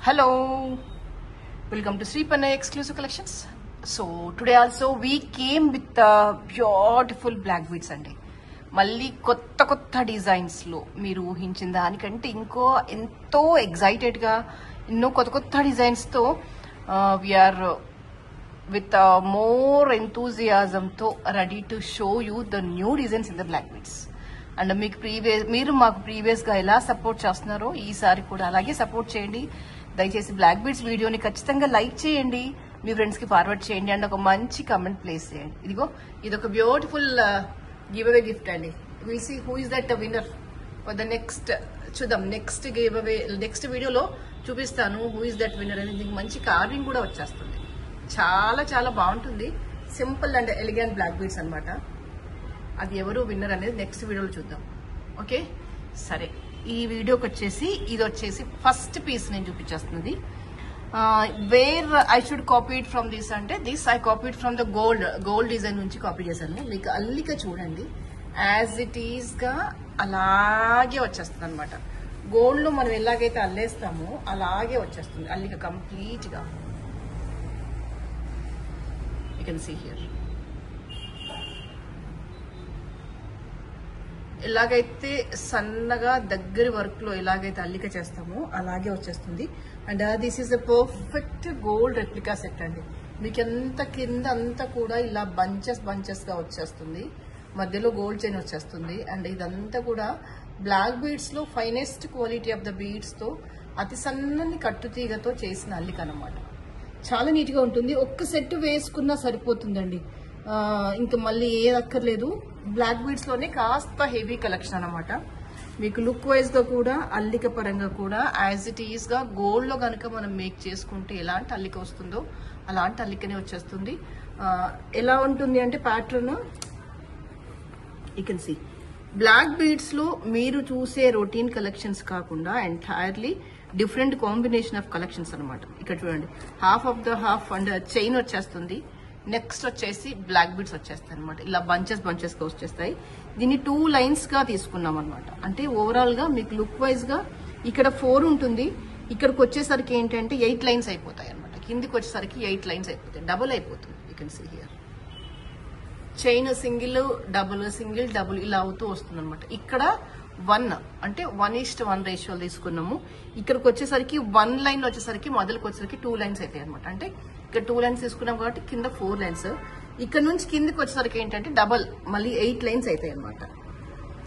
Hello, welcome to Sri Panna Exclusive Collections. So today also we came with beautiful black beads andi. మళ్ళీ కొత్త designs లో మీరు ఊహించిన దానికంటే ఇంకో ఎంతో ఎక్సైటెడ్ గా ఎన్నో కొత్త డిజైన్స్ తో వీఆర్ విత్ మోర్ ఎంతూజియాజం తో ready to show you the new designs in the black beads. And మీకు మీరు మాకు ప్రీవియస్ గా ఎలా సపోర్ట్ చేస్తున్నారో ఈసారి కూడా అలాగే సపోర్ట్ చేయండి. దయచేసి బ్లాక్ బీడ్స్ వీడియోని ఖచ్చితంగా లైక్ చేయండి, మీ ఫ్రెండ్స్ కి ఫార్వర్డ్ చేయండి అండ్ ఒక మంచి కమెంట్ ప్లేస్ చేయండి. ఇదిగో ఇదొక బ్యూటిఫుల్ గివ్ అవే గిఫ్ట్ అండి. Will see who is that winner for the next. చూద్దాం నెక్స్ట్ గివ్ అవే నెక్స్ట్ వీడియోలో చూపిస్తాను హూ ఇస్ దట్ విన్నర్ అని. దీనికి మంచి కార్వింగ్ కూడా వచ్చేస్తుంది, చాలా చాలా బాగుంటుంది. Simple and elegant black beads అనమాట. అది ఎవరు విన్నర్ అనేది నెక్స్ట్ వీడియోలో చూద్దాం. ఓకే సరే, ఈ వీడియోకి వచ్చేసి ఇది వచ్చేసి ఫస్ట్ పీస్ నేను చూపించేస్తున్నది. Where I should copy it from this అంటే this I copy it from the gold design నుంచి కాపీ చేశాను. మీకు అల్లిక చూడండి యాజ్ ఇట్ ఈస్ గా అలాగే వచ్చేస్తుంది అనమాట. గోల్డ్ లో మనం ఎలాగైతే అల్లేస్తామో అలాగే వచ్చేస్తుంది అల్లిక కంప్లీట్ గా. యూ కెన్ సీ హియర్ ఎలాగైతే సన్నగా దగ్గర వర్క్ లో ఎలాగైతే అల్లిక చేస్తామో అలాగే వచ్చేస్తుంది. And this is the perfect gold replica set అండి. మీకు ఎంత కింద అంతా కూడా ఇలా బంచెస్ గా వచ్చేస్తుంది, మధ్యలో గోల్డ్ చైన్ వచ్చేస్తుంది. అండ్ ఇదంతా కూడా బ్లాక్ బీడ్స్ లో finest quality of the beads తో అతి సన్నని కట్టుతీగతో చేసిన అల్లిక అనమాట. చాలా నీట్ గా ఉంటుంది. ఒక్క సెట్ వేసుకున్నా సరిపోతుందండి, ఇంకా మళ్ళీ ఏది అక్కర్లేదు. బ్లాక్ బీడ్స్ లోనే కాస్త హెవీ కలెక్షన్ అనమాట. మీకు లుక్ వైజ్ గా కూడా అల్లిక పరంగా కూడా యాజ్ ఇట్ ఈస్ గా గోల్డ్ లో కనుక మనం మేక్ చేసుకుంటే ఎలాంటి అల్లిక వస్తుందో అలాంటి అల్లికనే వచ్చేస్తుంది. ఎలా ఉంటుంది అంటే pattern you can see black beads లో మీరు చూసే రొటీన్ కలెక్షన్స్ కాకుండా entirely different combination of collections అనమాట. ఇక్కడ చూడండి half of the half and chain వచ్చేస్తుంది. నెక్స్ట్ వచ్చేసి బ్లాక్ బీడ్స్ వచ్చేస్తాయి అనమాట. ఇలా బంచెస్ గా వచ్చేస్తాయి. దీన్ని 2 లైన్స్ గా తీసుకున్నాం అనమాట. అంటే ఓవరాల్ గా మీకు లుక్ వైజ్ గా ఇక్కడ 4 ఉంటుంది, ఇక్కడికి వచ్చేసరికి ఏంటంటే 8 లైన్స్ అయిపోతాయి అనమాట. కిందికి వచ్చేసరికి 8 లైన్స్ అయిపోతాయి, డబుల్ అయిపోతుంది. You can see here chain single double single double ఇలా అవుతూ వస్తుంది అనమాట. ఇక్కడ 1 అంటే 1:1 రేషియో తీసుకున్నాము. ఇక్కడికి వచ్చేసరికి 1 లైన్ వచ్చేసరికి మొదలుకి వచ్చేసరికి 2 లైన్స్ అవుతాయి అనమాట. అంటే ఇక్కడ 2 లైన్స్ తీసుకున్నాం కాబట్టి కింద 4 లైన్స్. ఇక్కడ నుంచి కిందకి వచ్చేసరికి ఏంటంటే డబల్ మళ్ళీ 8 లైన్స్ అవుతాయి అనమాట.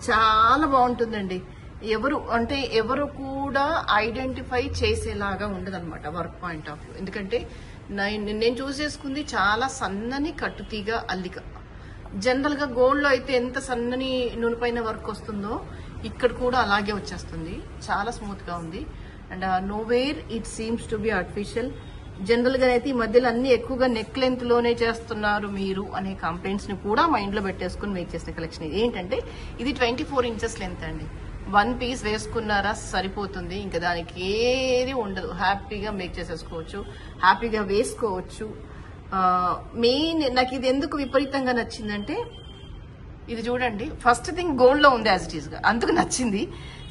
చాలా బాగుంటుందండి. ఎవరు కూడా ఐడెంటిఫై చేసేలాగా ఉండదు అనమాట వర్క్ పాయింట్ ఆఫ్ వ్యూ. ఎందుకంటే నేను చూస్ చేసుకుంది చాలా సన్నని కట్టుతీగ అల్లిక. జనరల్ గా గోల్డ్ లో అయితే ఎంత సన్నని నూనెపైన వర్క్ వస్తుందో ఇక్కడ కూడా అలాగే వచ్చేస్తుంది. చాలా స్మూత్ గా ఉంది. And nowhere it seems to be artificial. General గా అయితే ఈ మధ్యలో అన్ని ఎక్కువగా నెక్ లెంత్ లోనే చేస్తున్నారు మీరు అనే కంప్లైంట్స్ ని కూడా మైండ్ లో పెట్టేసుకుని మేక్ చేసిన కలెక్షన్. ఏంటంటే ఇది 24 ఇంచెస్ లెంత్ అండి. 1 పీస్ వేసుకున్నారా సరిపోతుంది, ఇంకా దానికి ఏది ఉండదు. హ్యాపీగా మేక్ చేసేసుకోవచ్చు, హ్యాపీగా వేసుకోవచ్చు. మెయిన్ నాకు ఇది ఎందుకు విపరీతంగా నచ్చిందంటే ఇది చూడండి, ఫస్ట్ థింగ్ గోల్డ్ లో ఉంది యాజ్ ఇట్ ఈస్ గా, అందుకు నచ్చింది.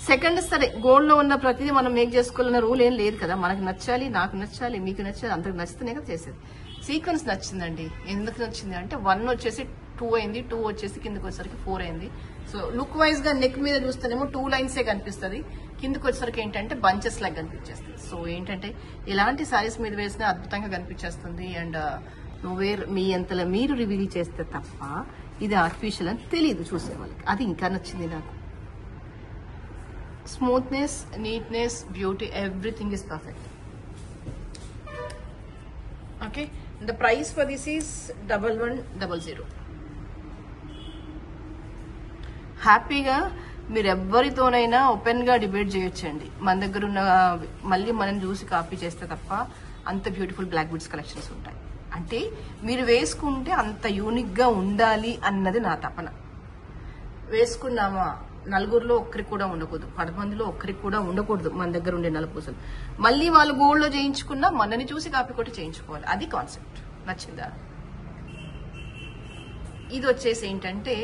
సెకండ్ సరే గోల్డ్ లో ఉన్న ప్రతిదీ మనం మేక్ చేసుకోవాలన్న రూల్ ఏం లేదు కదా. మనకు నచ్చాలి, నాకు నచ్చాలి, మీకు నచ్చాలి, అందరికి నచ్చితేనే కదా చేసేది. సీక్వెన్స్ నచ్చిందండి. ఎందుకు నచ్చింది అంటే 1 వచ్చేసి 2 అయింది, 2 వచ్చేసి కిందకి వచ్చేసరికి 4 అయింది. సో లుక్ వైజ్ గా నెక్ మీద చూస్తేనేమో 2 లైన్సే కనిపిస్తుంది, కిందకి వచ్చేసరికి ఏంటంటే బంచెస్ లాగా కనిపించేస్తుంది. సో ఏంటంటే ఇలాంటి సారీస్ మీద వేసినా అద్భుతంగా కనిపించేస్తుంది. అండ్ మీ అంతలో మీరు రివీల్ చేస్తే తప్ప ఇది ఆర్టిఫిషియల్ అని తెలియదు చూసే వాళ్ళకి. అది ఇంకా నచ్చింది నాకు. Smoothness, neatness, beauty, everything is perfect. Okay, the price for this is 1100. హ్యాపీగా మీరు ఎవరితోనైనా ఓపెన్ గా డిబేట్ చేయొచ్చండి. మన దగ్గర ఉన్న మళ్ళీ మనం చూసి కాపీ చేస్తే తప్ప అంత బ్యూటిఫుల్ బ్లాక్ బీడ్స్ కలెక్షన్స్ ఉంటాయి. అంటే మీరు వేసుకుంటే అంత యూనిక్ గా ఉండాలి అన్నది నా తపన. వేసుకున్నామా నలుగురిలో ఒక్కరికి కూడా ఉండకూడదు, 10 మందిలో ఒక్కరికి కూడా ఉండకూడదు మన దగ్గర ఉండే నలుపూసలు. మళ్ళీ వాళ్ళు గోల్డ్ లో చేయించుకున్నా మనని చూసి కాపీ కొట్టి చేయించుకోవాలి. అది కాన్సెప్ట్. నచ్చిందా? ఇది వచ్చేసి ఏంటంటే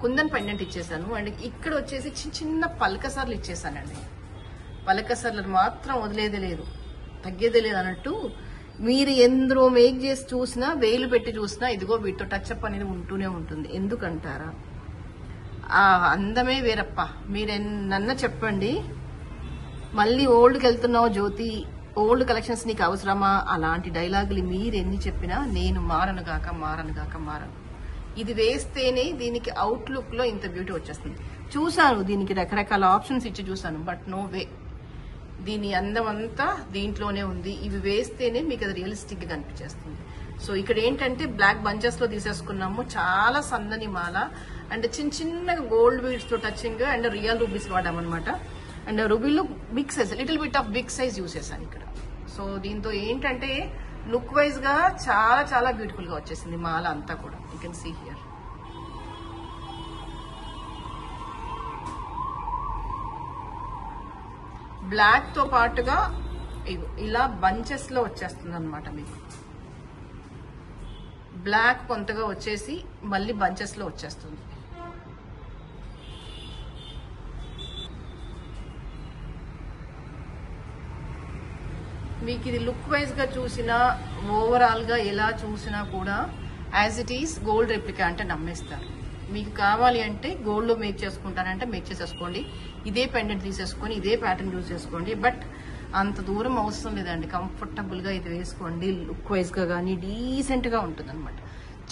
కుందన్ పెండెంట్ ఇచ్చేసాను. అండ్ ఇక్కడ వచ్చేసి చిన్న పలకసార్లు ఇచ్చేసానండి. పలకసార్లు మాత్రం వదిలేదే లేదు. తగ్గేదే లేదు అన్నట్టు మీరు ఎందులో మేక్ చేసి చూసినా, వేలు పెట్టి చూసినా ఇదిగో వీటితో టచ్అప్ అనేది ఉంటూనే ఉంటుంది. ఎందుకంటారా, ఆ అందమే వేరప్ప. మీరెన్న చెప్పండి, మళ్ళీ ఓల్డ్కి వెళ్తున్నావు జ్యోతి, ఓల్డ్ కలెక్షన్స్ నీకు అవసరమా, అలాంటి డైలాగులు మీరెన్ని చెప్పినా నేను మారను గాక. ఇది వేస్తేనే దీనికి అవుట్లుక్ లో ఇంత బ్యూటీ వచ్చేస్తుంది. చూసాను దీనికి రకరకాల ఆప్షన్స్ ఇచ్చి చూసాను, బట్ నో వే, దీని అందం అంతా దీంట్లోనే ఉంది. ఇవి వేస్తేనే మీకు అది రియలిస్టిక్ గా కనిపించేస్తుంది. సో ఇక్కడ ఏంటంటే బ్లాక్ బంచెస్ లో తీసేసుకున్నాము, చాలా సన్నని మాల అండ్ చిన్నగా గోల్డ్ బీడ్స్ తో టచింగ్ అండ్ రియల్ రూబీస్ వాడామన్నమాట. అండ్ రూబీలో big size, little bit of big size use చేశాను ఇక్కడ. సో దీంతో ఏంటంటే లుక్ వైజ్ గా చాలా బ్యూటిఫుల్ గా వచ్చేసింది మాల అంతా కూడా. You can see here. Black తో పాటుగా ఇలా బంచెస్ లో వచ్చేస్తుంది అనమాట. మీకు బ్లాక్ కొంతగా వచ్చేసి మళ్ళీ బంచెస్ లో వచ్చేస్తుంది. మీకు ఇది లుక్ వైజ్ గా చూసినా, ఓవరాల్ గా ఎలా చూసినా కూడా as it is gold replica అంటే నమ్మేస్తారు. మీకు కావాలి అంటే గోల్డ్ లో మేక్ చేసుకుంటానంటే మేక్ చేసేసుకోండి, ఇదే పెండెంట్ తీసేసుకొని ఇదే ప్యాటర్న్ యూజ్ చేసుకోండి. బట్ అంత దూరం అవసరం లేదండి, కంఫర్టబుల్ గా ఇది వేసుకోండి. లుక్ వైజ్ గా కానీ డీసెంట్ గా ఉంటుంది అనమాట.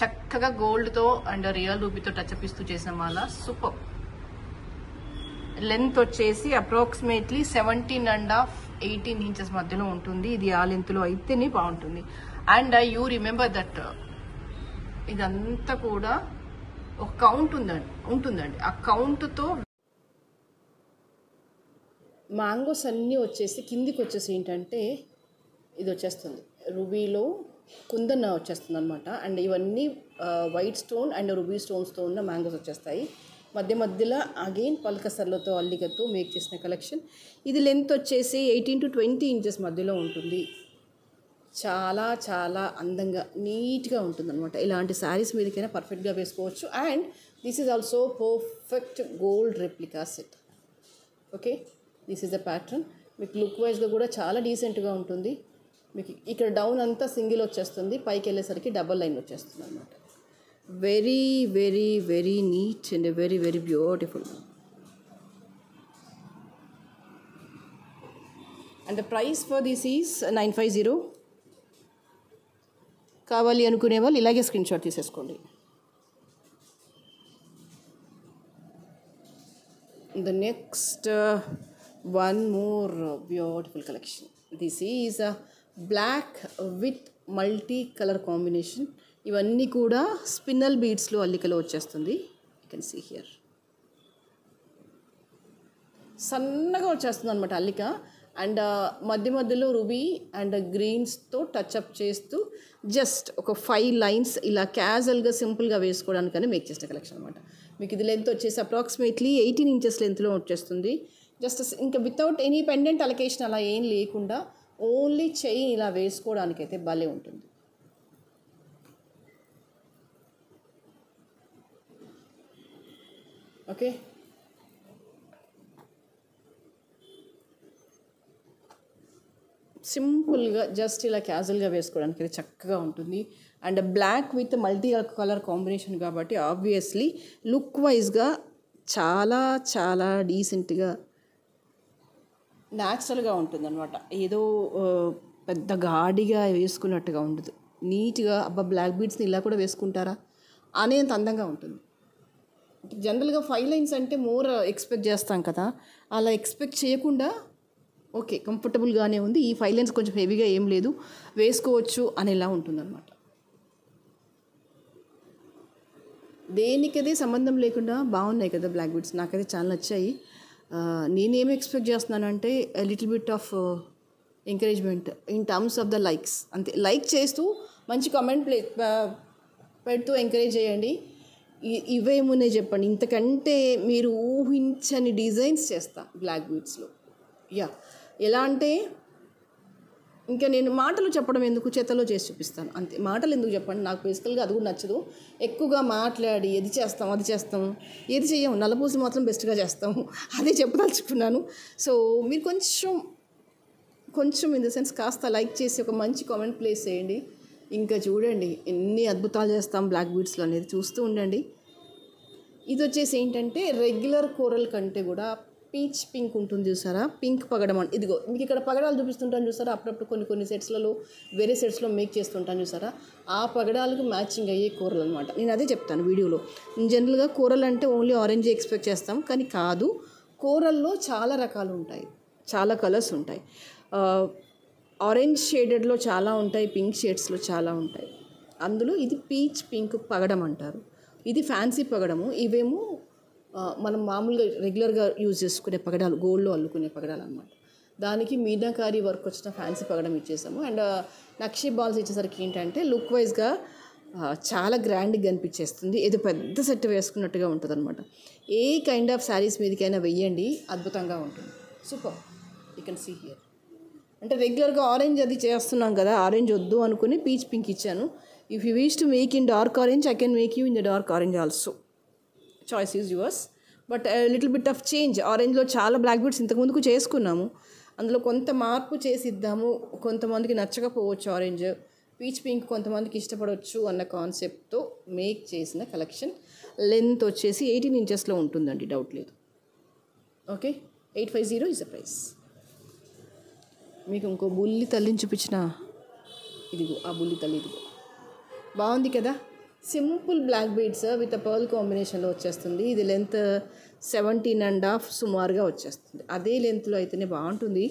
చక్కగా గోల్డ్ తో అండ్ రియల్ రూపీతో టచ్అప్ ఇస్తూ చేసిన మాల సూపర్. లెంత్ వచ్చేసి అప్రాక్సిమేట్లీ 17.5 18 ఇంచెస్ మధ్యలో ఉంటుంది. ఇది ఆ లెంత్ లో అయితేనే బాగుంటుంది. అండ్ యూ రిమెంబర్ దట్ ఇదంతా కూడా ఒక కౌంట్ ఉంటుందండి. ఆ కౌంట్ తో మ్యాంగోస్ అన్నీ వచ్చేసి కిందికి వచ్చేసి ఏంటంటే ఇది వచ్చేస్తుంది, రూబీలో కుందన్ వచ్చేస్తుంది అనమాట. అండ్ ఇవన్నీ వైట్ స్టోన్ అండ్ రూబీ స్టోన్స్తో ఉన్న మ్యాంగోస్ వచ్చేస్తాయి. మధ్యలో అగైన్ పల్కసర్లతో అల్లికతో మేక్ చేసిన కలెక్షన్. ఇది లెంత్ వచ్చేసి 18 to 20 ఇంచెస్ మధ్యలో ఉంటుంది. చాలా అందంగా నీట్గా ఉంటుంది అనమాట. ఇలాంటి శారీస్ మీదకైనా పర్ఫెక్ట్గా వేసుకోవచ్చు. And this is also perfect gold replica set. Okay, this is the pattern. మీకు లుక్ వైజ్గా కూడా చాలా డీసెంట్గా ఉంటుంది. మీకు ఇక్కడ డౌన్ అంతా సింగిల్ వచ్చేస్తుంది, పైకి వెళ్ళేసరికి డబల్ లైన్ వచ్చేస్తుంది అనమాట. very neat and very beautiful. And the price for this is 950. కావాలి అనుకునే వాళ్ళు ఇలాగే స్క్రీన్ షాట్ తీసేసుకోండి. The next one more beautiful collection. This is a black with multi color combination. ఇవన్నీ కూడా స్పిన్నల్ బీడ్స్లో అల్లికలో వచ్చేస్తుంది. You can see here. సన్నగా వచ్చేస్తుంది అనమాట అల్లిక. అండ్ మధ్యలో రూబీ అండ్ గ్రీన్స్తో టచ్అప్ చేస్తూ జస్ట్ ఒక 5 లైన్స్ ఇలా క్యాజువల్గా సింపుల్గా వేసుకోవడానికని మేక్ చేసిన కలెక్షన్ అనమాట. మీకు ఇది లెంత్ వచ్చేసి అప్రాక్సిమేట్లీ 18 ఇంచెస్ లెంత్లో వచ్చేస్తుంది. జస్ట్ ఇంకా వితౌట్ ఎనీ పెండెంట్ అలొకేషన్ అలా ఏం లేకుండా ఓన్లీ చైన్ ఇలా వేసుకోవడానికైతే భలే ఉంటుంది. ఓకే, సింపుల్గా జస్ట్ ఇలా క్యాజువల్గా వేసుకోవడానికి ఇది చక్కగా ఉంటుంది. And black with multi colour combination కాబట్టి ఆబ్వియస్లీ లుక్ వైజ్గా చాలా డీసెంట్గా న్యాచురల్గా ఉంటుంది అనమాట. ఏదో పెద్ద గాడిగా వేసుకున్నట్టుగా ఉండదు. నీట్గా అబ్బా బ్లాక్ బీడ్స్ని ఇలా కూడా వేసుకుంటారా అనేంత అందంగా ఉంటుంది. జనరల్గా 5 లైన్స్ అంటే మోర్ ఎక్స్పెక్ట్ చేస్తాం కదా, అలా ఎక్స్పెక్ట్ చేయకుండా ఓకే కంఫర్టబుల్గానే ఉంది. ఈ 5 లైన్స్ కొంచెం హెవీగా ఏం లేదు, వేసుకోవచ్చు అనేలా ఉంటుందన్నమాట. దేనికదే సంబంధం లేకుండా బాగున్నాయి కదా బ్లాక్ బీడ్స్, నాకైతే చాలా నచ్చాయి. నేనేమి ఎక్స్పెక్ట్ చేస్తున్నానంటే little bit of encouragement in terms of the likes, అంతే. లైక్ చేస్తూ మంచి కామెంట్ పెడుతూ ఎంకరేజ్ చేయండి. ఇవేమున్నాయి చెప్పండి, ఇంతకంటే మీరు ఊహించని డిజైన్స్ చేస్తా బ్లాక్ బీడ్స్లో. ఎలా అంటే ఇంకా నేను మాటలు చెప్పడం ఎందుకు, చేతలో చేసి చూపిస్తాను అంతే. మాటలు ఎందుకు చెప్పండి, నాకు బేసికల్గా అది కూడా నచ్చదు. ఎక్కువగా మాట్లాడి అది చేస్తాం ఏది చెయ్యము, నల్లపూసి మాత్రం బెస్ట్గా చేస్తాము, అదే చెప్పదలుచుకున్నాను. సో మీరు కొంచెం కొంచెం ఇన్ ద సెన్స్ కాస్త లైక్ చేసి ఒక మంచి కామెంట్ ప్లేస్ చేయండి. ఇంకా చూడండి ఎన్ని అద్భుతాలు చేస్తాం బ్లాక్ బీడ్స్లో అనేది చూస్తూ ఉండండి. ఇది వచ్చేసి ఏంటంటే రెగ్యులర్ కోరల్ కంటే కూడా పీచ్ పింక్ ఉంటుంది చూసారా, పింక్ పగడం అని. ఇదిగో మీకు ఇక్కడ పగడాలు చూపిస్తుంటాను చూసారా, అప్పుడప్పుడు కొన్ని సెట్స్లలో వేరే సెట్స్లో మేక్ చేస్తుంటాను చూసారా, ఆ పగడాలకు మ్యాచింగ్ అయ్యే కూరలు అనమాట. నేను అదే చెప్తాను వీడియోలో. జనరల్గా కూరలు అంటే ఓన్లీ ఆరెంజ్ ఎక్స్పెక్ట్ చేస్తాం, కానీ కాదు. కూరల్లో చాలా రకాలు ఉంటాయి, చాలా కలర్స్ ఉంటాయి. ఆరెంజ్ షేడెడ్లో చాలా ఉంటాయి, పింక్ షేడ్స్లో చాలా ఉంటాయి. అందులో ఇది పీచ్ పింక్ పగడం అంటారు. ఇది ఫ్యాన్సీ పగడము. ఇవేమో మనం మామూలుగా రెగ్యులర్గా యూజ్ చేసుకునే పగడాలు, గోల్డ్లో అల్లుకునే పగడాలు అనమాట. దానికి మీనాకారి వర్క్ వచ్చిన ఫ్యాన్సీ పగడం ఇచ్చేసాము. అండ్ నక్షి బాల్స్ ఇచ్చేసరికి ఏంటంటే లుక్ వైజ్గా చాలా గ్రాండ్గా కనిపించేస్తుంది. ఏదో పెద్ద సెట్ వేసుకున్నట్టుగా ఉంటుంది అనమాట. ఏ కైండ్ ఆఫ్ శారీస్ మీదకైనా వెయ్యండి, అద్భుతంగా ఉంటుంది. Super. You can see here. అంటే రెగ్యులర్గా ఆరెంజ్ అది చేస్తున్నాం కదా, ఆరెంజ్ వద్దు అనుకుని పీచ్ పింక్ ఇచ్చాను. If you wish to make in dark orange, I can make you in the dark orange also. Choice is yours. But little bit of change. ఆరెంజ్లో చాలా బ్లాక్ బీడ్స్ ఇంతకుముందుకు చేసుకున్నాము, అందులో కొంత మార్పు చేసి ఇద్దాము. కొంతమందికి నచ్చకపోవచ్చు ఆరెంజ్, పీచ్ పింక్ కొంతమందికి ఇష్టపడవచ్చు అన్న కాన్సెప్ట్తో మేక్ చేసిన కలెక్షన్. లెంత్ వచ్చేసి 18 ఇంచెస్లో ఉంటుందండి, డౌట్ లేదు. Okay, 850 is the price. మీకు ఇంకో బుల్లి తల్లిని చూపించిన, ఇదిగో ఆ బుల్లి తల్లి, ఇదిగో బాగుంది కదా. Simple black beads with pearl కాంబినేషన్లో వచ్చేస్తుంది. ఇది లెంత్ 17.5 సుమారుగా వచ్చేస్తుంది. అదే లెంత్లో అయితేనే బాగుంటుంది.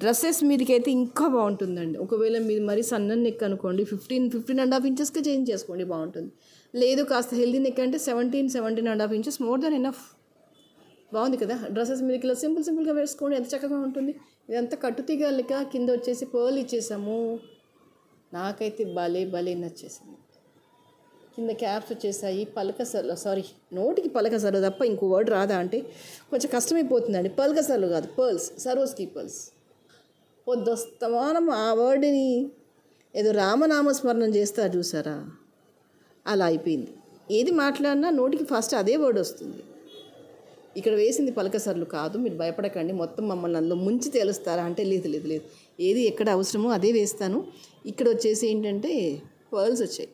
డ్రెస్సెస్ మీదకైతే ఇంకా బాగుంటుందండి. ఒకవేళ మీరు మరీ సన్న నెక్ అనుకోండి, 15.5 ఇంచెస్కి చేంజ్ చేసుకోండి, బాగుంటుంది. లేదు కాస్త హెల్దీ నెక్ అంటే 17.5 ఇంచెస్ మోర్ దెన్ ఎనఫ్. బాగుంది కదా. డ్రెస్సెస్ మీదకి ఇలా సింపుల్గా వేసుకోండి, ఎంత చక్కగా ఉంటుంది. ఇదంతా కట్టుతీగలక కింద వచ్చేసి పర్ల్ ఇచ్చేసాము. నాకైతే భలే నచ్చేసింది. కింద క్యాప్స్ వచ్చేసాయి. నోటికి పలకసర్లు తప్ప ఇంకో వర్డ్ రాదా అంటే కొంచెం కష్టమైపోతుందండి. పలకసర్లు కాదు, పర్ల్స్, సరోస్కి పర్ల్స్. పొద్దుస్తమానం ఆ వర్డ్ని ఏదో రామనామస్మరణం చేస్తారు చూసారా, అలా అయిపోయింది. ఏది మాట్లాడినా నోటికి ఫస్ట్ అదే వర్డ్ వస్తుంది. ఇక్కడ వేసింది పలకసర్లు కాదు, మీరు భయపడకండి. మొత్తం మమ్మల్ని అందులో ముంచి తేలుస్తారా అంటే లేదు. ఏది ఎక్కడ అవసరమో అదే వేస్తాను. ఇక్కడ వచ్చేసి ఏంటంటే పర్ల్స్ వచ్చాయి.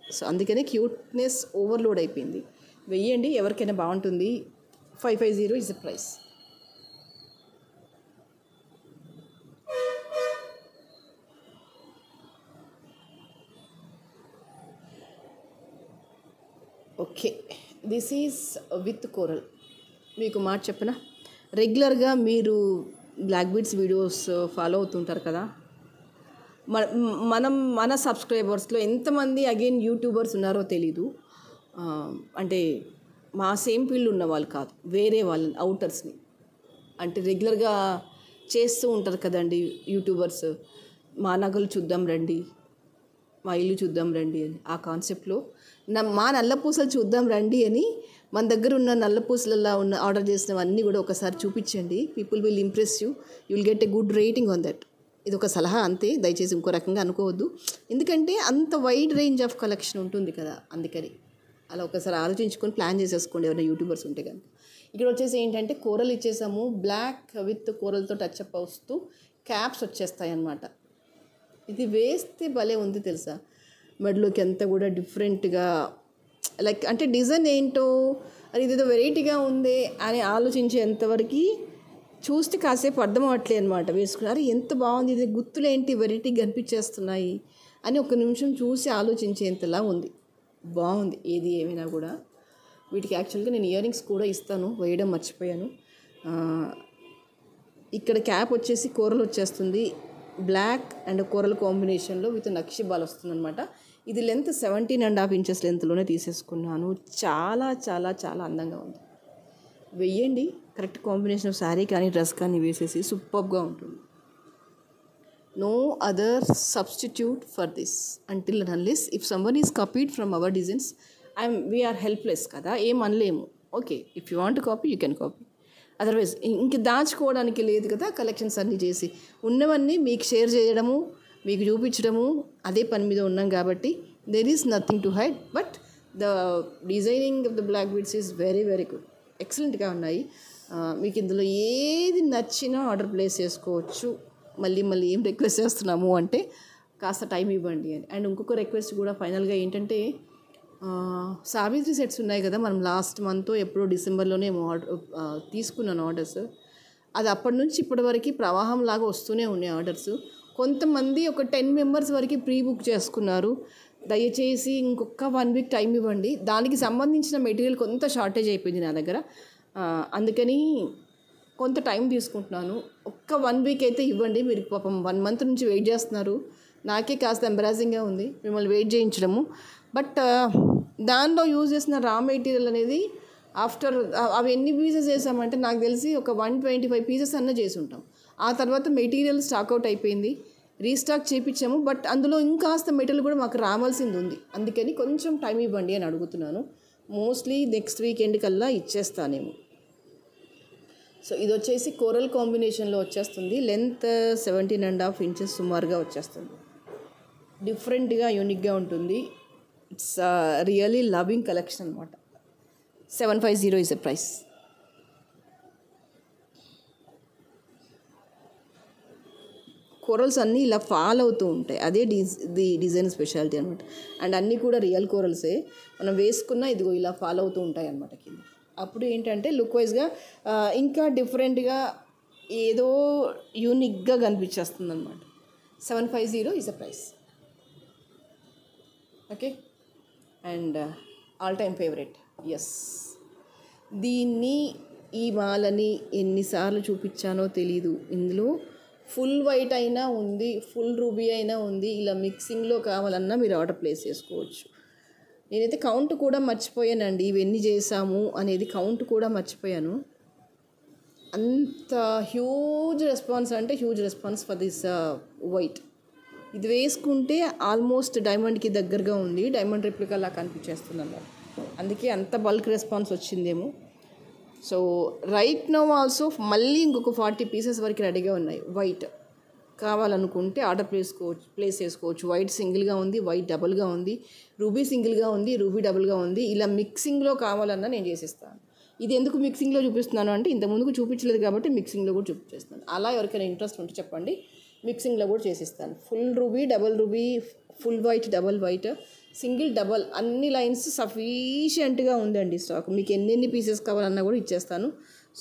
సో అందుకనే క్యూట్నెస్ ఓవర్లోడ్ అయిపోయింది. వెయ్యండి, ఎవరికైనా బాగుంటుంది. 550 is the price. Okay, this is with coral. మీకు మాట చెప్పనా, రెగ్యులర్గా మీరు బ్లాక్ బీడ్స్ వీడియోస్ ఫాలో అవుతుంటారు కదా. మన సబ్స్క్రైబర్స్లో ఎంతమంది అగైన్ యూట్యూబర్స్ ఉన్నారో తెలీదు. అంటే మా సేమ్ ఫీల్డ్ ఉన్న వాళ్ళు కాదు, వేరే వాళ్ళని, అవుటర్స్ని. అంటే రెగ్యులర్గా చేస్తూ ఉంటారు కదండి యూట్యూబర్స్. మా నగలు చూద్దాం రండి, మా ఇల్లు చూద్దాం రండి అని, ఆ కాన్సెప్ట్లో మా నల్లపూసలు చూద్దాం రండి అని మన దగ్గర ఉన్న నల్లపూసలలా ఉన్న ఆర్డర్ చేసినవన్నీ కూడా ఒకసారి చూపించండి. People will impress you will get a good rating on that. ఇది ఒక సలహా అంతే, దయచేసి ఇంకో రకంగా అనుకోవద్దు. ఎందుకంటే అంత వైడ్ రేంజ్ ఆఫ్ కలెక్షన్ ఉంటుంది కదా, అందుకని అలా ఒకసారి ఆలోచించుకొని ప్లాన్ చేసేసుకోండి ఎవరైనా యూట్యూబర్స్ ఉంటే కనుక. ఇక్కడ వచ్చేసి ఏంటంటే కూరలు ఇచ్చేసాము. బ్లాక్ విత్ కూరలతో టచ్అప్ వస్తూ క్యాప్స్ వచ్చేస్తాయి అన్నమాట. ఇది వేస్తే భలే ఉంది తెలుసా. మెడలోకి అంతా కూడా డిఫరెంట్గా, లైక్ అంటే డిజైన్ ఏంటో అది ఇదేదో వెరైటీగా ఉంది అని ఆలోచించేంతవరకు చూస్తే కాసేపు అర్థం అవ్వట్లేదు అనమాట. వేసుకున్నారు ఎంత బాగుంది, ఇది గుర్తులేంటి వెరైటీగా కనిపించేస్తున్నాయి అని ఒక నిమిషం చూసి ఆలోచించేంతలా ఉంది. బాగుంది ఏది ఏమైనా కూడా. వీటికి యాక్చువల్గా నేను ఇయర్ రింగ్స్ కూడా ఇస్తాను, వేయడం మర్చిపోయాను. ఇక్కడ క్యాప్ వచ్చేసి కూరలు వచ్చేస్తుంది. బ్లాక్ అండ్ కూరల కాంబినేషన్లో విత్ నక్షి బాల్ వస్తుంది అనమాట. ఇది లెంత్ 17.5 ఇంచెస్ లెంత్లోనే తీసేసుకున్నాను. చాలా చాలా చాలా అందంగా ఉంది. వెయ్యండి, కరెక్ట్ కాంబినేషన్ ఆఫ్ శారీ కానీ డ్రెస్ కానీ వేసేసి సూపర్గా ఉంటుంది. No other substitute for this until and unless if someone is copied from our designs we're helpless కదా, ఏం అనలేము. Okay, if you want copy you can copy, otherwise ఇంక దాచుకోవడానికి లేదు కదా. కలెక్షన్స్ అన్నీ చేసి ఉన్నవన్నీ మీకు షేర్ చేయడము, మీకు చూపించడము, అదే పని మీద ఉన్నాం కాబట్టి there is nothing to hide. But the designing of the black beads is very very good, ఎక్సలెంట్గా ఉన్నాయి. మీకు ఇందులో ఏది నచ్చినా ఆర్డర్ ప్లేస్ చేసుకోవచ్చు. మళ్ళీ మళ్ళీ ఏం రిక్వెస్ట్ చేస్తున్నాము అంటే కాస్త టైం ఇవ్వండి అని. అండ్ ఇంకొక రిక్వెస్ట్ కూడా ఫైనల్గా ఏంటంటే, సావిత్రి సెట్స్ ఉన్నాయి కదా, మనం లాస్ట్ మంత్ ఎప్పుడో డిసెంబర్లోనే తీసుకున్నాను ఆర్డర్స్. అది అప్పటి నుంచి ఇప్పటి వరకు ప్రవాహం లాగా వస్తూనే ఉన్నాయి ఆర్డర్స్. కొంతమంది ఒక 10 మెంబర్స్ వరకు ప్రీ బుక్ చేసుకున్నారు. దయచేసి ఇంకొక 1 వీక్ టైం ఇవ్వండి. దానికి సంబంధించిన మెటీరియల్ కొంత షార్టేజ్ అయిపోయింది నా దగ్గర, అందుకని కొంత టైం తీసుకుంటున్నాను. ఒక్క 1 వీక్ అయితే ఇవ్వండి. మీరు పాపం 1 మంత్ నుంచి వెయిట్ చేస్తున్నారు. నాకే కాస్త ఎంబరాజింగ్గా ఉంది మిమ్మల్ని వెయిట్ చేయించడము. బట్ దానిలో యూజ్ చేసిన రా మెటీరియల్ అనేది ఆఫ్టర్ అవి ఎన్ని పీసెస్ చేసామంటే నాకు తెలిసి ఒక 125 పీసెస్ అన్న చేసి ఉంటాం. ఆ తర్వాత మెటీరియల్ స్టాక్అవుట్ అయిపోయింది, రీస్టాక్ చేయించాము. బట్ అందులో ఇంకాస్త మెటీరియల్ కూడా మాకు రావాల్సింది ఉంది. అందుకని కొంచెం టైం ఇవ్వండి అని అడుగుతున్నాను. మోస్ట్లీ నెక్స్ట్ వీకెండ్ కల్లా ఇచ్చేస్తానేమో. సో ఇది వచ్చేసి కోరల్ కాంబినేషన్లో వచ్చేస్తుంది. లెంత్ 17.5 ఇంచెస్ సుమారుగా వచ్చేస్తుంది. డిఫరెంట్గా యూనిక్గా ఉంటుంది. ఇట్స్ రియలీ లవింగ్ కలెక్షన్ అనమాట. 750 is the price. కోరల్స్ అన్నీ ఇలా ఫాల్ అవుతూ ఉంటాయి, అదే డిజైన్ స్పెషాలిటీ అనమాట. అండ్ అన్నీ కూడా రియల్ కోరల్సే. మనం వేసుకున్న ఇదిగో ఇలా ఫాల్ అవుతూ ఉంటాయి అనమాట కింద. అప్పుడు ఏంటంటే లుక్ వైజ్గా ఇంకా డిఫరెంట్గా ఏదో యూనిక్గా కనిపించేస్తుంది అనమాట. 750 is the price. Okay. And all time favourite. Yes, దీన్ని ఈ మాలని ఎన్నిసార్లు చూపించానో తెలీదు. ఇందులో ఫుల్ వైట్ అయినా ఉంది, ఫుల్ రూబీ అయినా ఉంది. ఇలా మిక్సింగ్లో కావాలన్నా మీరు ఆర్డర్ ప్లేస్ చేసుకోవచ్చు. నేనైతే కౌంట్ కూడా మర్చిపోయానండి, ఇవన్నీ చేసాము అనేది కౌంట్ కూడా మర్చిపోయాను. అంత హ్యూజ్ రెస్పాన్స్ అంటే huge response for this white. ఇది వేసుకుంటే ఆల్మోస్ట్ డైమండ్కి దగ్గరగా ఉంది, డైమండ్ రెప్లికా అలా కనిపించేస్తుంది అన్నమాట. అందుకే అంత బల్క్ రెస్పాన్స్ వచ్చిందేమో. సో రైట్ నౌ ఆల్సో మళ్ళీ ఇంకొక 40 పీసెస్ వరకు రెడీగా ఉన్నాయి. వైట్ కావాలనుకుంటే ఆర్డర్ ప్లేస్ చేసుకోవచ్చు. వైట్ సింగిల్గా ఉంది, వైట్ డబుల్గా ఉంది, రూబీ సింగిల్గా ఉంది, రూబీ డబుల్గా ఉంది. ఇలా మిక్సింగ్లో కావాలన్నా నేను చేసిస్తాను. ఇది ఎందుకు మిక్సింగ్లో చూపిస్తున్నాను అంటే ఇంతకుముందుకు చూపించలేదు కాబట్టి మిక్సింగ్లో కూడా చూపించేస్తాను. అలా ఎవరికైనా ఇంట్రెస్ట్ ఉంటే చెప్పండి, మిక్సింగ్లో కూడా చేసిస్తాను. Full ruby, double ruby, full white, double white, single, double అన్ని లైన్స్ సఫిషియెంట్గా ఉందండి స్టాక్. మీకు ఎన్ని పీసెస్ కావాలన్నా కూడా ఇచ్చేస్తాను.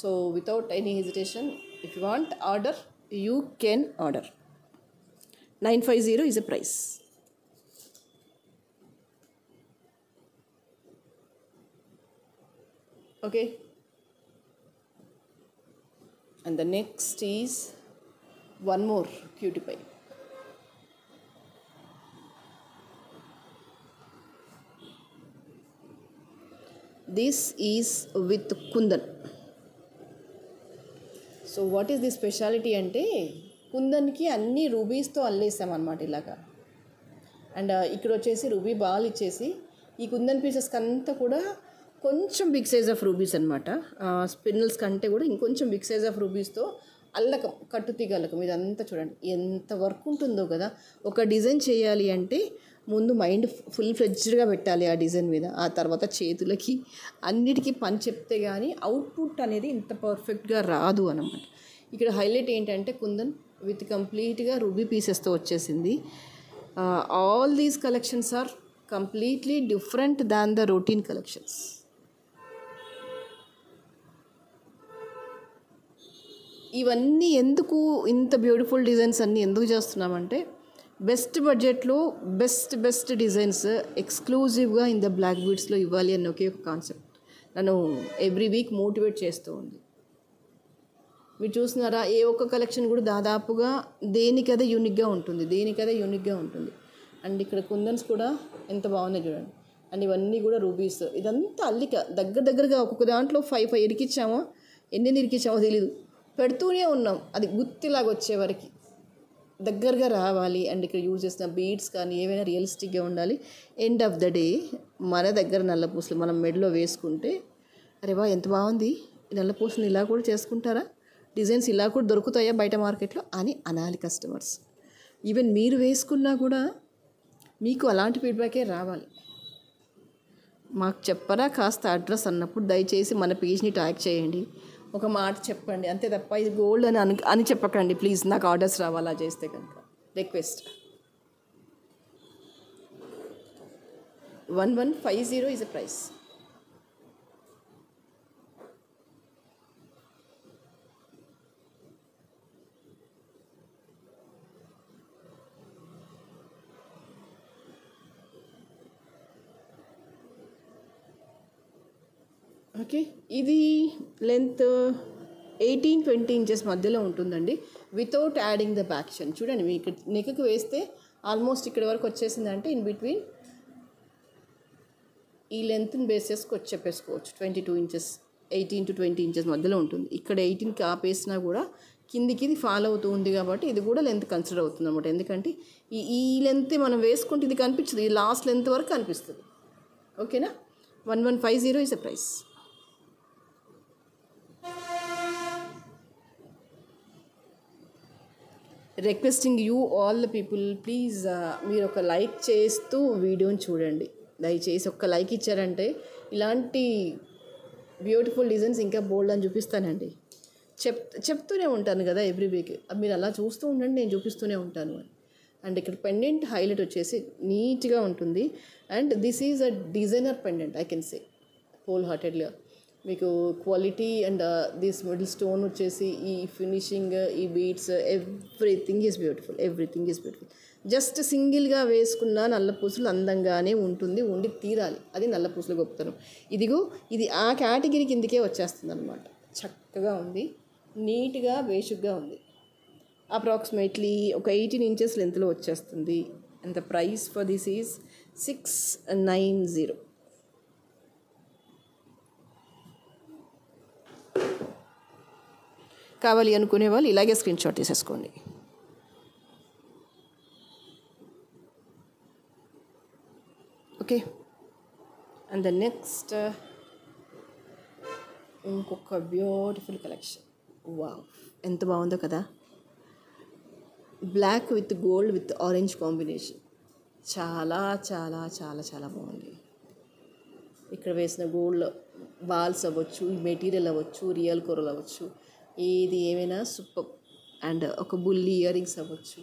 So without any hesitation, if you want order you can order. 950 is a price. Okay. And the next is one more cutie pie. This is with kundan. So what is the speciality అంటే కుందన్కి అన్ని రూబీస్తో అల్లేసామన్నమాట ఇలాగా. And ఇక్కడ వచ్చేసి ruby ball ఇచ్చేసి ఈ కుందన్ పీసెస్కి అంతా కూడా కొంచెం బిగ్ సైజ్ ఆఫ్ రూబీస్ అనమాట. స్పిన్నల్స్ కంటే కూడా ఇంకొంచెం బిగ్ సైజ్ ఆఫ్ రూబీస్తో అల్లకం, కట్టుతీగ అల్లకం. ఇదంతా చూడండి ఎంత వర్క్ ఉంటుందో కదా. ఒక డిజైన్ చేయాలి అంటే ముందు మైండ్ ఫుల్ ఫ్లెడ్జ్డ్గా పెట్టాలి ఆ డిజైన్ మీద, ఆ తర్వాత చేతులకి అన్నిటికీ పని చెప్తే కానీ అవుట్పుట్ అనేది ఇంత పర్ఫెక్ట్గా రాదు అన్నమాట. ఇక్కడ హైలైట్ ఏంటంటే కుందన్ విత్ కంప్లీట్గా రూబీ పీసెస్తో వచ్చేసింది. All these collections are completely different than the routine collections. ఇవన్నీ ఎందుకు ఇంత బ్యూటిఫుల్ డిజైన్స్ అన్నీ ఎందుకు చేస్తున్నామంటే బెస్ట్ బడ్జెట్లో బెస్ట్ డిజైన్స్ ఎక్స్క్లూజివ్గా ఇన్ ద బ్లాక్ బీడ్స్లో ఇవ్వాలి అన్న ఒకే ఒక కాన్సెప్ట్ నన్ను ఎవ్రీ వీక్ మోటివేట్ చేస్తూ ఉంది. మీరు చూస్తున్నారా, ఏ ఒక్క కలెక్షన్ కూడా దాదాపుగా దేనికదే యూనిక్గా ఉంటుంది. అండ్ ఇక్కడ కుందన్స్ కూడా ఎంత బాగున్నాయి చూడండి. అండ్ ఇవన్నీ కూడా రూబీస్. ఇదంతా అల్లిక దగ్గరగా ఒక్కొక్క దాంట్లో 5 ఇరికిచ్చామో ఎన్ని ఇరికిచ్చామో తెలీదు, పెడుతూనే ఉన్నాం. అది గుత్తిలాగా వచ్చేవరకు దగ్గరగా రావాలి. అండ్ ఇక్కడ యూజ్ చేసిన బీడ్స్ కానీ ఏవైనా రియలిస్టిక్గా ఉండాలి. ఎండ్ ఆఫ్ ద డే మన దగ్గర నల్లపూసలు మనం మెడలో వేసుకుంటే అరే వా ఎంత బాగుంది, ఈ నల్లపూసలు ఇలా కూడా చేసుకుంటారా, డిజైన్స్ ఇలా కూడా దొరుకుతాయా బయట మార్కెట్లో అని అనాలి కస్టమర్స్. ఈవెన్ మీరు వేసుకున్నా కూడా మీకు అలాంటి ఫీడ్బ్యాకే రావాలి. మాకు చెప్పరా కాస్త అడ్రస్ అన్నప్పుడు దయచేసి మన పేజ్ని ట్యాగ్ చేయండి. ఒక మాట చెప్పండి అంతే తప్ప ఇది గోల్డ్ అని చెప్పకండి ప్లీజ్. నాకు ఆర్డర్స్ రావాలా చేస్తే కనుక request. 1150 is the price. Okay, ఇది లెంత్ 18-20 ఇంచెస్ మధ్యలో ఉంటుందండి without adding the back chain. చూడండి మీకు నెక్కి వేస్తే ఆల్మోస్ట్ ఇక్కడ వరకు వచ్చేసిందంటే ఇన్ బిట్వీన్ ఈ లెంత్ని బేస్ చేసుకు చెప్పేసుకోవచ్చు 22 ఇంచెస్ 18 to 20 ఇంచెస్ మధ్యలో ఉంటుంది. ఇక్కడ 18కి ఆపేసినా కూడా కిందికి ఇది ఫాలో అవుతూ ఉంది కాబట్టి ఇది కూడా లెంత్ కన్సిడర్ అవుతుంది అనమాట. ఎందుకంటే ఈ లెంత్ మనం వేసుకుంటే ఇది కనిపించదు, ఈ లాస్ట్ లెంత్ వరకు కనిపిస్తుంది. ఓకేనా, 1150 is the price. Requesting you all the people please మీరు ఒక లైక్ చేస్తూ వీడియోని చూడండి. దయచేసి ఒక్క లైక్ ఇచ్చారంటే ఇలాంటి బ్యూటిఫుల్ డిజైన్స్ ఇంకా బోల్డ్ అని చూపిస్తానండి. చెప్తూనే ఉంటాను కదా ఎవ్రీ వీక్, మీరు అలా చూస్తూ ఉండండి, నేను చూపిస్తూనే ఉంటాను అని. అండ్ ఇక్కడ పెండెంట్ హైలైట్ వచ్చేసి నీట్గా ఉంటుంది. And this is a designer pendant I can say whole హార్టెడ్గా. మీకు quality and this middle stone వచ్చేసి ఈ ఫినిషింగ్ ఈ beads everything is beautiful, everything is beautiful. Just సింగిల్గా వేసుకున్న నల్ల పూసలు అందంగానే ఉండి తీరాలి, అది నల్ల పూసలు గొప్పతనం. ఇదిగో ఇది ఆ కేటగిరీ కిందకే వచ్చేస్తుంది అనమాట. చక్కగా ఉంది, నీట్గా బేసిక్గా ఉంది. అప్రాక్సిమేట్లీ ఒక 18 ఇంచెస్ లెంత్లో వచ్చేస్తుంది. And the price for this is 690. కావాలి అనుకునే వాళ్ళు ఇలాగే స్క్రీన్ షాట్ తీసేసుకోండి. ఓకే, అండ్ ద నెక్స్ట్ ఇంకొక బ్యూటిఫుల్ కలెక్షన్. వావ్, ఎంత బాగుందో కదా. Black with gold with orange combination చాలా చాలా చాలా చాలా బాగుంది. ఇక్కడ వేసిన గోల్డ్ బాల్స్ అవ్వచ్చు, మెటీరియల్ అవ్వచ్చు, రియల్ కోరల్ అవ్వచ్చు, ఏది ఏమైనా సూపర్. అండ్ ఒక బుల్లి ఇయర్ రింగ్స్ అవ్వచ్చు.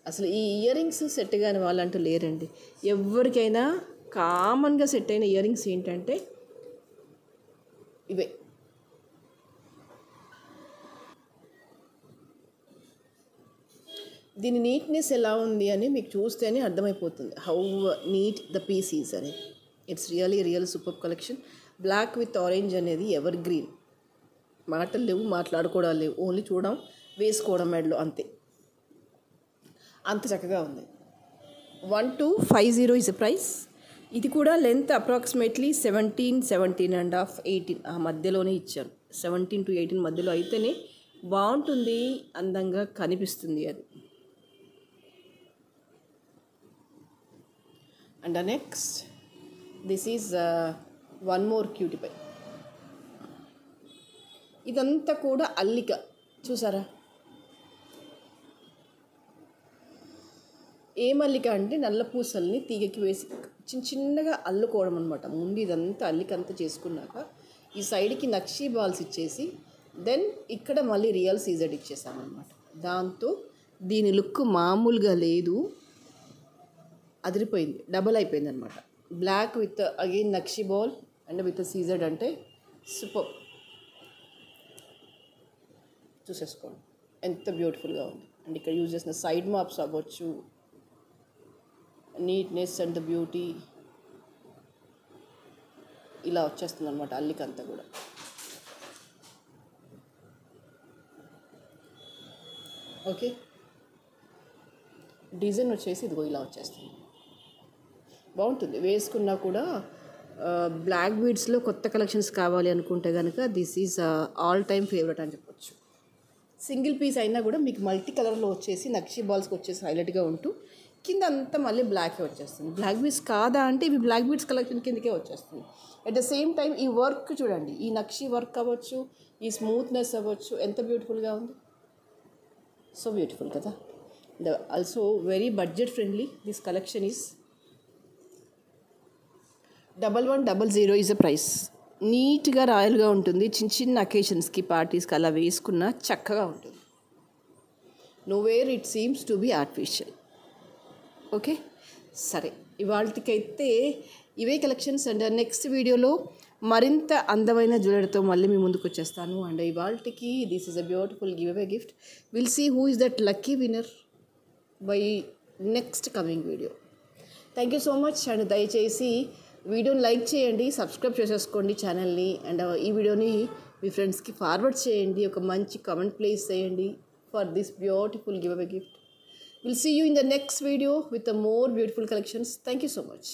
అసలు ఈ ఇయర్ రింగ్స్ సెట్ కాని వాళ్ళంటూ లేరండి. ఎవరికైనా కామన్గా సెట్ అయిన ఇయర్ రింగ్స్ ఏంటంటే ఇవే. దీని నీట్నెస్ ఎలా ఉంది అని మీకు చూస్తేనే అర్థమైపోతుంది how neat the piece is అనేది. It's real super collection. Black with orange అనేది ఎవర్ గ్రీన్. మాటలు లేవు, మాట్లాడుకోవడాలు లేవు, ఓన్లీ చూడడం వేసుకోవడం మెడలో అంతే. అంత చక్కగా ఉంది. 1250 ఇస్ ద ప్రైస్. ఇది కూడా లెంత్ అప్రాక్సిమేట్లీ 17.5 18 ఆ మధ్యలోనే ఇచ్చారు. 17 to 18 మధ్యలో అయితేనే బాగుంటుంది, అందంగా కనిపిస్తుంది అది. And next this is one more cutie pie. ఇదంతా కూడా అల్లిక చూసారా. ఏం అల్లిక అంటే నల్ల పూసల్ని తీగకి వేసి చిన్నగా అల్లుకోవడం అనమాట. ముందు ఇదంతా అల్లిక అంతా చేసుకున్నాక ఈ సైడ్కి నక్షీ బాల్స్ ఇచ్చేసి దెన్ ఇక్కడ మళ్ళీ రియల్ సీజెడ్ ఇచ్చేసామన్నమాట. దాంతో దీని లుక్ మామూలుగా లేదు, అదిరిపోయింది, డబల్ అయిపోయింది అనమాట. బ్లాక్ విత్ అగైన్ నక్షీ బాల్ అండ్ విత్ సీజెడ్ అంటే సూపర్. చూసేసుకోండి ఎంత బ్యూటిఫుల్గా ఉంది. అండ్ ఇక్కడ యూజ్ చేసిన సైడ్ మాప్స్ అవ్వచ్చు, నీట్నెస్ అండ్ బ్యూటీ ఇలా వచ్చేస్తుంది అనమాట అల్లికంతా కూడా. ఓకే, డిజైన్ వచ్చేసి ఇదిగో ఇలా వచ్చేస్తుంది, బాగుంటుంది. వేసుకున్నా కూడా బ్లాక్ బీడ్స్లో కొత్త కలెక్షన్స్ కావాలి అనుకుంటే కనుక this is all time favourite అని చెప్పొచ్చు. సింగిల్ పీస్ అయినా కూడా మీకు మల్టీ కలర్లో వచ్చేసి నక్షీ బాల్స్కి వచ్చేసి హైలైట్గా ఉంటూ కింద అంతా మళ్ళీ బ్లాకే వచ్చేస్తుంది. బ్లాక్ బీడ్స్ కాదా అంటే ఇవి బ్లాక్ బీడ్స్ కలెక్షన్ కిందకే వచ్చేస్తుంది. అట్ ద సేమ్ టైం ఈ వర్క్ చూడండి, ఈ నక్షీ వర్క్ అవ్వచ్చు, ఈ స్మూత్నెస్ అవ్వచ్చు, ఎంత బ్యూటిఫుల్గా ఉంది. సో బ్యూటిఫుల్ కదా. Also very budget friendly. This collection is 1100 is the price. నీట్గా రాయల్గా ఉంటుంది. చిన్న చిన్న అకేషన్స్కి పార్టీస్కి అలా వేసుకున్న చక్కగా ఉంటుంది. Nowhere it seems to be artificial. Okay, సరే, ఇవాళకైతే ఇవే కలెక్షన్స్. అండ్ నెక్స్ట్ వీడియోలో మరింత అందమైన జ్యువెలరీతో మళ్ళీ మీ ముందుకు వచ్చేస్తాను. అండ్ ఇవాళకి this is a beautiful give away gift. Will see who is that lucky winner by next coming video. Thank you so much. And దయచేసి వీడియోని లైక్ చేయండి, సబ్స్క్రైబ్ చేసేసుకోండి ఛానల్ని. అండ్ ఈ వీడియోని మీ ఫ్రెండ్స్కి ఫార్వర్డ్ చేయండి, ఒక మంచి కామెంట్ ప్లేస్ చేయండి for this beautiful give away gift. We'll see you in the next video with the more beautiful collections. Thank you so much.